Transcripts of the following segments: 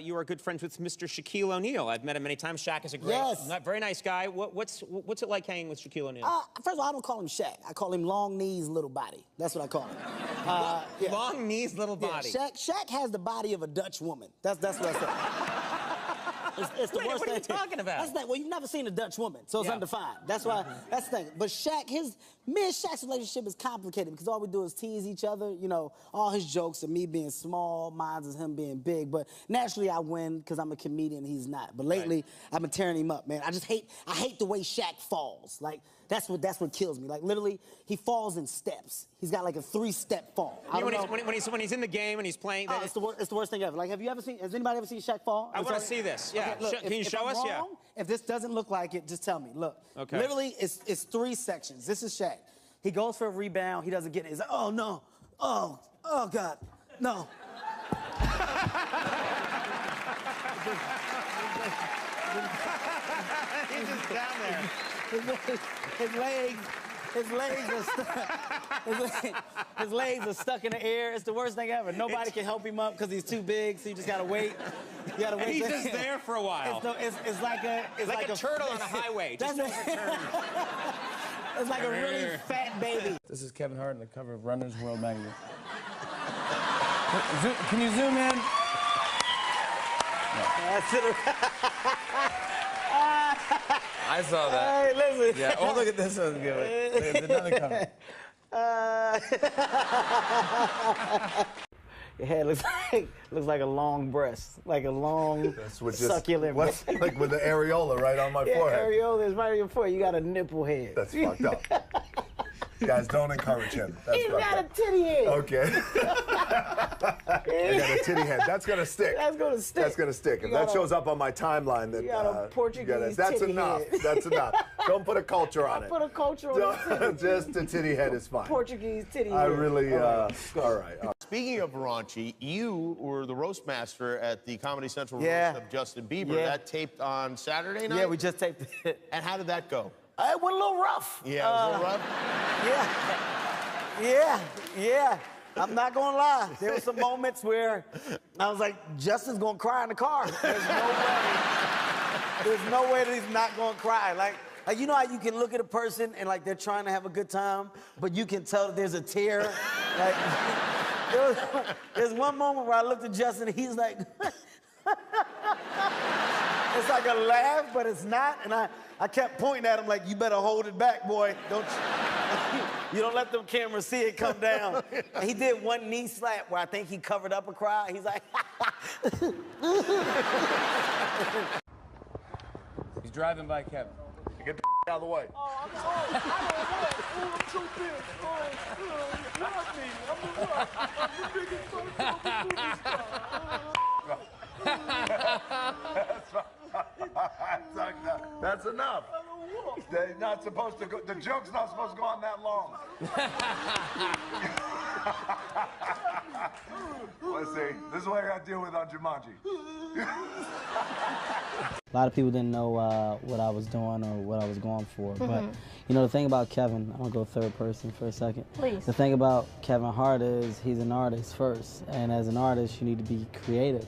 You are good friends with Mr. Shaquille O'Neal. I've met him many times. Shaq is a great, very nice guy. What's it like hanging with Shaquille O'Neal? First of all, I don't call him Shaq. I call him long knees, little body. That's what I call him. Yeah. Long knees, little body. Yeah, Shaq has the body of a Dutch woman. That's what I say. It's the Wait, worst what are you thing. talking about? That's the thing. Well, you've never seen a Dutch woman, so it's undefined. That's why. That's the thing. But Shaq, me and Shaq's relationship is complicated because all we do is tease each other. You know, all his jokes are me being small, mine is him being big. But naturally, I win because I'm a comedian. He's not. But lately, I've been tearing him up, man. I hate the way Shaq falls. Like that's what kills me. Like literally, he falls in steps. He's got like a 3-step fall. When he's in the game and he's playing. It's the worst thing ever. Like, has anybody ever seen Shaq fall? I want to see this. Yeah. Okay, look, can you show us? Yeah. If this doesn't look like it, just tell me. Look. Okay. Literally, it's 3 sections. This is Shaq. He goes for a rebound. He doesn't get it. He's like, oh no, oh God, no. He's just down there. His legs are stuck in the air. It's the worst thing ever. Nobody can help him up because he's too big, so you just gotta wait. You gotta wait. And he's just there for a while. It's like a turtle on a highway. Just overturned. It's like a really fat baby. This is Kevin Hart on the cover of Runner's World magazine. Can you zoom in? That's it. I saw that. Hey, listen. Yeah. Oh, look at this one. There's another cover. Your head looks like a long breast, like a long succulent breast. Like with the areola right on my forehead. Areola is right on your forehead. You got a nipple head. That's fucked up. Guys, don't encourage him. He's got a titty head. Okay. I got a titty head. That's gonna stick. That's gonna stick. That's gonna stick. If that shows up on my timeline, then you got a Portuguese that's titty enough. head. That's enough. Don't put a culture on it. Put a culture on it. Just a titty head is fine. Portuguese titty head. I really. All right. Speaking of raunchy, you were the roast master at the Comedy Central roast of Justin Bieber. Yeah. That taped on Saturday night? Yeah, we just taped it. And how did that go? It went a little rough. Yeah, it was a little rough? Yeah. I'm not gonna lie. There were some moments where I was like, Justin's gonna cry in the car. There's no way that he's not gonna cry. Like, you know how you can look at a person and like they're trying to have a good time, but you can tell that there's a tear. Like, there's one moment where I looked at Justin and he's like, it's like a laugh, but it's not. And I kept pointing at him like, you better hold it back, boy. You don't let them cameras see it come down. And he did one knee slap where I think he covered up a cry. He's like, He's driving by Kevin. Get the out of the way. I'm so big. Love me. I'm the biggest movie star. That's enough. They're not supposed to go. The joke's not supposed to go on that long. Let's see. This is what I got to deal with on Jumanji. A lot of people didn't know what I was doing or what I was going for. But, you know, the thing about Kevin, I'm going to go third person for a second. Please. The thing about Kevin Hart is he's an artist first. And as an artist, you need to be creative.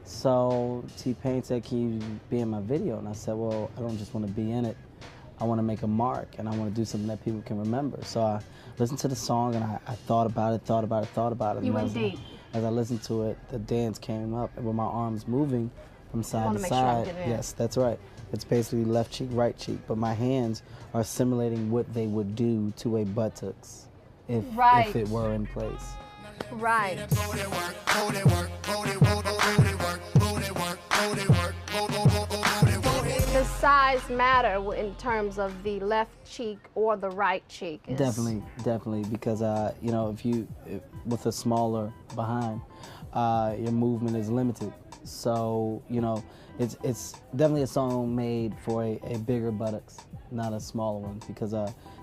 So T-Pain said, can you be in my video? And I said, well, I don't just want to be in it. I want to make a mark, and I want to do something that people can remember. So I listened to the song, and I thought about it. You went deep. As I listened to it, the dance came up, and with my arms moving from side to side. Yes, that's right. It's basically left cheek, right cheek, but my hands are simulating what they would do to a buttocks if it were in place. Right. Does size matter in terms of the left cheek or the right cheek? Definitely, because you know, with a smaller behind, your movement is limited. So you know, it's definitely a song made for a bigger buttocks, not a smaller one, because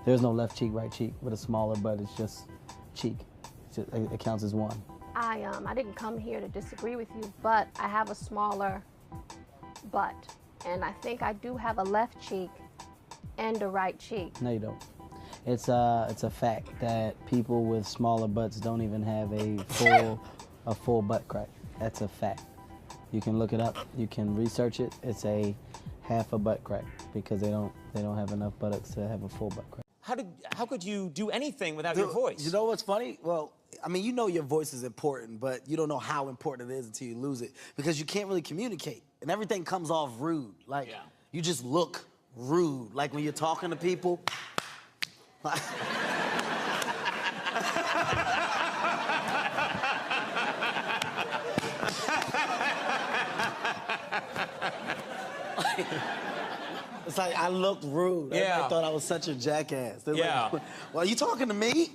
there's no left cheek, right cheek. With a smaller butt, it's just cheek. It counts as one. I didn't come here to disagree with you, but I have a smaller butt, and I think I do have a left cheek and a right cheek. No, you don't. It's a fact that people with smaller butts don't even have a full butt crack. That's a fact. You can look it up. You can research it. It's a half a butt crack because they don't have enough buttocks to have a full butt crack. How could you do anything without your voice? You know what's funny? Well, I mean, you know your voice is important, but you don't know how important it is until you lose it because you can't really communicate, and everything comes off rude. Like, you just look rude. Like when you're talking to people. It's like I looked rude. I thought I was such a jackass. They're like, well, are you talking to me?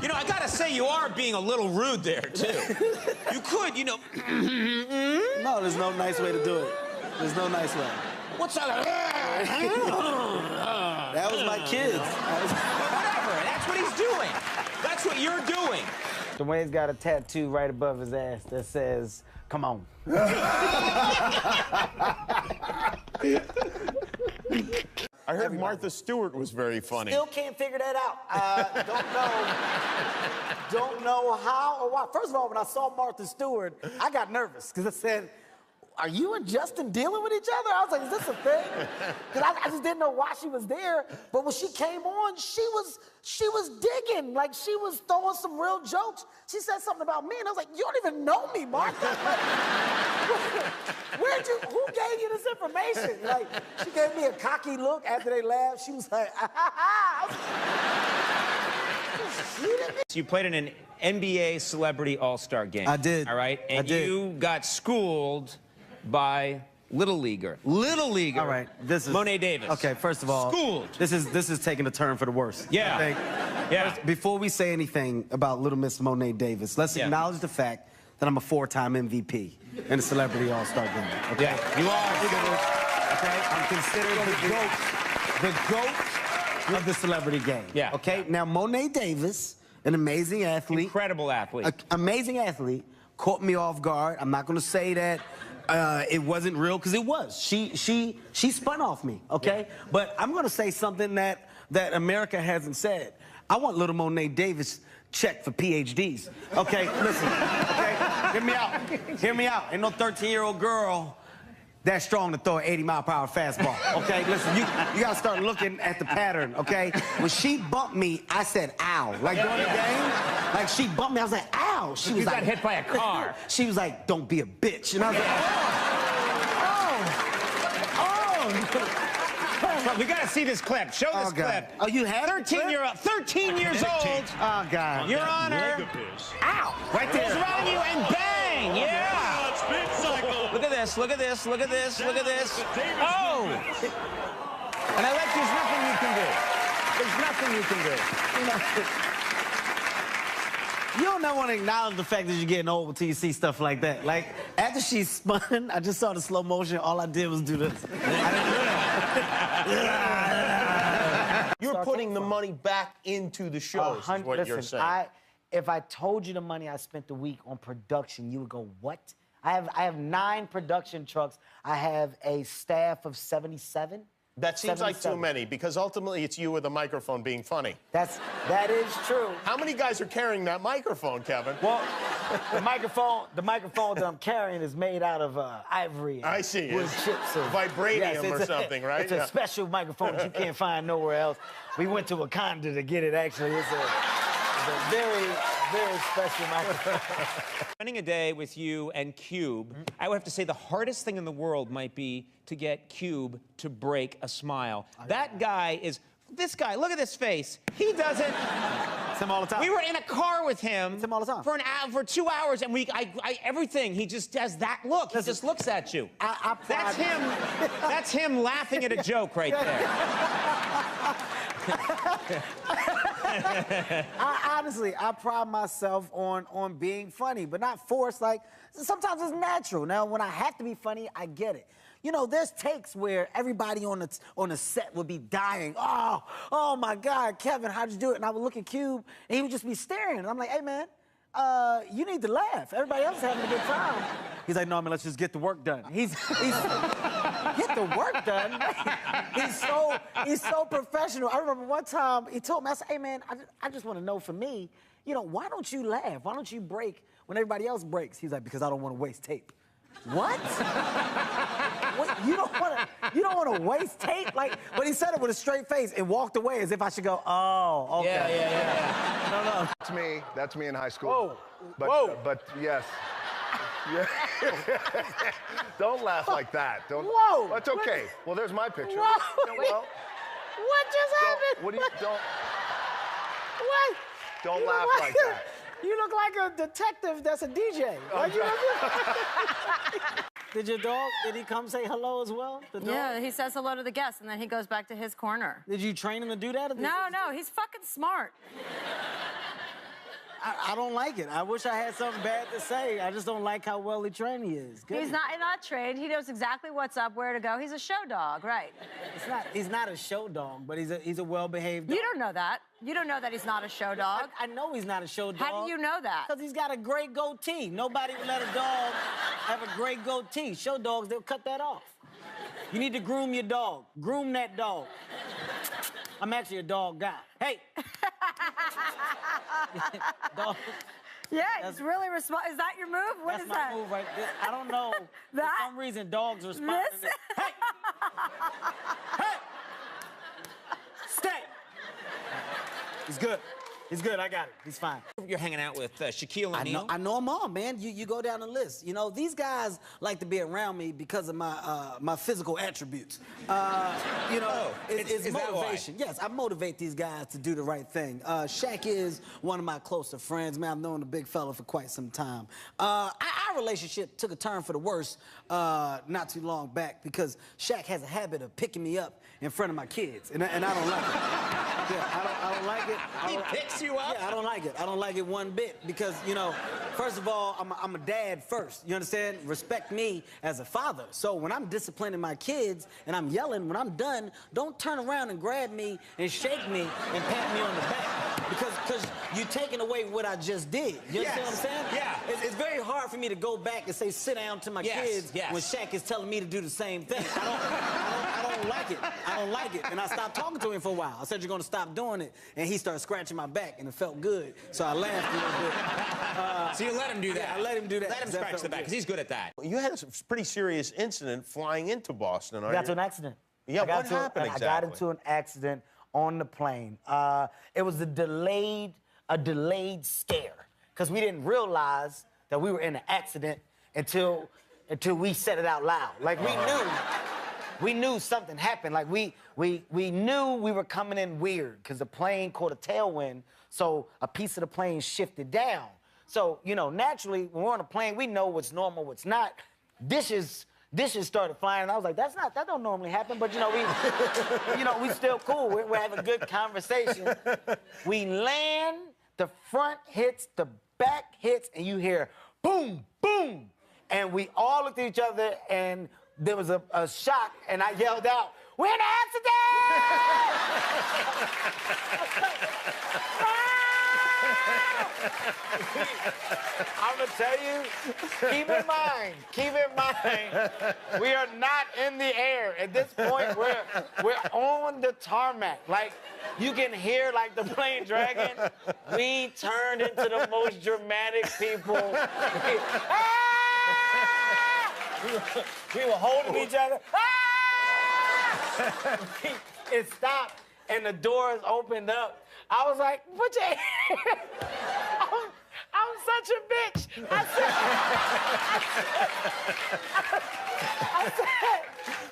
You know, I gotta say, you are being a little rude there, too. You could, you know. No, there's no nice way to do it. There's no nice way. What's that? That was my kids. Whatever, that's what he's doing. That's what you're doing. Dwayne's got a tattoo right above his ass that says, "Come on." I heard Martha Stewart was very funny. Still can't figure that out. Don't know how or why. First of all, when I saw Martha Stewart, I got nervous because I said, are you and Justin dealing with each other? I was like, is this a thing? Because I just didn't know why she was there. But when she came on, she was digging. Like, she was throwing some real jokes. She said something about me, and I was like, you don't even know me, Martha. Who gave you this information? Like, she gave me a cocky look after they laughed. She was like, ah, ha, ha. You played in an NBA Celebrity All-Star game. I did. All right? And you got schooled by Little Leaguer. Little Leaguer. All right, this is Monet Davis. Okay, first of all, schooled. This is taking a turn for the worse. Yeah. Okay? Yeah. Before we say anything about Little Miss Monet Davis, let's acknowledge the fact that I'm a 4-time MVP in the Celebrity All-Star game. Okay? Yeah, you are. Okay, I'm considered the GOAT of the celebrity game. Yeah. Okay, now Monet Davis, an amazing athlete. Incredible athlete. Amazing athlete, caught me off guard. I'm not gonna say that it wasn't real, because it was. She spun off me, okay? Yeah. But I'm gonna say something that America hasn't said. I want Little Monet Davis check for PhDs. Okay, listen, okay? Hear me out. Ain't no 13-year-old girl that strong to throw an 80-mile-per-hour fastball, okay? Listen, you gotta start looking at the pattern, okay? When she bumped me, I said, ow. Like, during the game, like, she bumped me, I was like, ow. She was like, got hit by a car. She was like, don't be a bitch. And I was like, oh. We gotta see this clip. Show this clip. Oh, you have 13 years old. Oh, God. Your Honor. Ow. Right there. Goes around you and bang. Yeah. Look at this, look at this, look at this, look at this. Oh! And I like there's nothing you can do. There's nothing you can do. You don't never want to acknowledge the fact that you're getting old until you see stuff like that. Like, after she spun, I just saw the slow motion. All I did was do this. You're putting the money back into the shows, is what you're saying. If I told you the money I spent the week on production, you would go, what? I have 9 production trucks. I have a staff of 77. That seems like too many, because ultimately it's you with a microphone being funny. That is true. How many guys are carrying that microphone, Kevin? Well, the microphone that I'm carrying is made out of ivory. I see. Wood chips. Vibranium or something, right? It's a special microphone that you can't find nowhere else. We went to Wakanda to get it, actually. It's a very, very special microphone. Spending a day with you and Cube, I would have to say the hardest thing in the world might be to get Cube to break a smile. That guy is, this guy, look at this face. He doesn't. It's him all the time. We were in a car with him. It's him all the time. For 2 hours, and everything, he just does that look. He just looks at you. That's him. That's him laughing at a joke right there. Honestly, I pride myself on being funny, but not forced. Like, sometimes it's natural. Now, when I have to be funny, I get it. You know, there's takes where everybody on the set would be dying. Oh my God, Kevin, how'd you do it? And I would look at Cube, and he would just be staring. And I'm like, hey, man, you need to laugh. Everybody else is having a good time. He's like, no, man, let's just get the work done. He's get the work done? He's so professional. I remember one time he told me, I said, hey, man, I just want to know for me, you know, why don't you laugh? Why don't you break when everybody else breaks? He's like, because I don't want to waste tape. What? What? You don't want to waste tape? Like, but he said it with a straight face and walked away as if I should go, oh, okay. Yeah. No. That's me in high school. Whoa. But, Whoa. But yes. Yeah. Don't laugh like that. Don't. Whoa. That's okay. Well, there's my picture. Whoa. No, well, What just happened? what do you don't? What? Don't You laugh look like that. You look like a detective that's a DJ. Like, did your dog, did he come say hello as well? The dog? Yeah, he says hello to the guests, and then he goes back to his corner. Did you train him to do that? Or No, he's fucking smart. I don't like it. I wish I had something bad to say. I just don't like how well trained he is. He's not trained. He knows exactly what's up, where to go. He's a show dog, right? He's not a show dog, but he's a well-behaved dog. You don't know that. You don't know that he's not a show dog. I know he's not a show dog. How do you know that? Because he's got a great goatee. Nobody would let a dog have a great goatee. Show dogs, they'll cut that off. You need to groom your dog. Groom that dog. I'm actually a dog guy. Hey! Dog. Yeah, he's really responsive. Is that your move? What is that? That's my move right there. I don't know. That? For some reason, dogs respond to this. Hey! Hey! Stay! He's good. He's good. I got it. He's fine. You're hanging out with Shaquille O'Neal. I know them all, man. You go down the list. You know, these guys like to be around me because of my physical attributes. You know, it's is that motivation. why? Yes, I motivate these guys to do the right thing. Shaq is one of my closer friends, man. I've known the big fella for quite some time. Our relationship took a turn for the worse not too long back because Shaq has a habit of picking me up in front of my kids, and I don't like it. Yeah, I don't like it. He picks you up? Yeah, I don't like it. I don't like it one bit because, you know, first of all, I'm a dad first. You understand? Respect me as a father. So when I'm disciplining my kids and I'm yelling, when I'm done, don't turn around and grab me and shake me and pat me on the back because you're taking away what I just did. You understand what I'm saying? Yeah. It's very hard for me to go back and say sit down to my kids when Shaq is telling me to do the same thing. I don't like it. I don't like it. And I stopped talking to him for a while. I said, you're going to stop doing it. And he started scratching my back, and it felt good. So I laughed a little bit. So you let him do that? Yeah, I let him do that. Let him scratch the back, because he's good at that. You had a pretty serious incident flying into Boston. I got into an accident. Yeah, what happened exactly? I got into an accident on the plane. It was a delayed scare, because we didn't realize that we were in an accident until we said it out loud. Like, we knew something happened. Like, we knew we were coming in weird because the plane caught a tailwind, so a piece of the plane shifted down. So, you know, naturally, when we're on a plane, we know what's normal, what's not. Dishes started flying, and I was like, that don't normally happen, but, you know, we still cool. We're having a good conversation. We land, the front hits, the back hits, and you hear boom, boom. And we all looked at each other, and there was a shock, and I yelled out, "We're in an accident!" I'm gonna tell you, keep in mind, we are not in the air. At this point, we're on the tarmac. Like, you can hear, like, the plane dragging. We turned into the most dramatic people. We were holding each other. It stopped, and the doors opened up. I was like, put your I'm such a bitch. I said,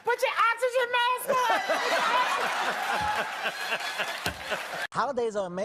put your oxygen mask on. Holidays are amazing.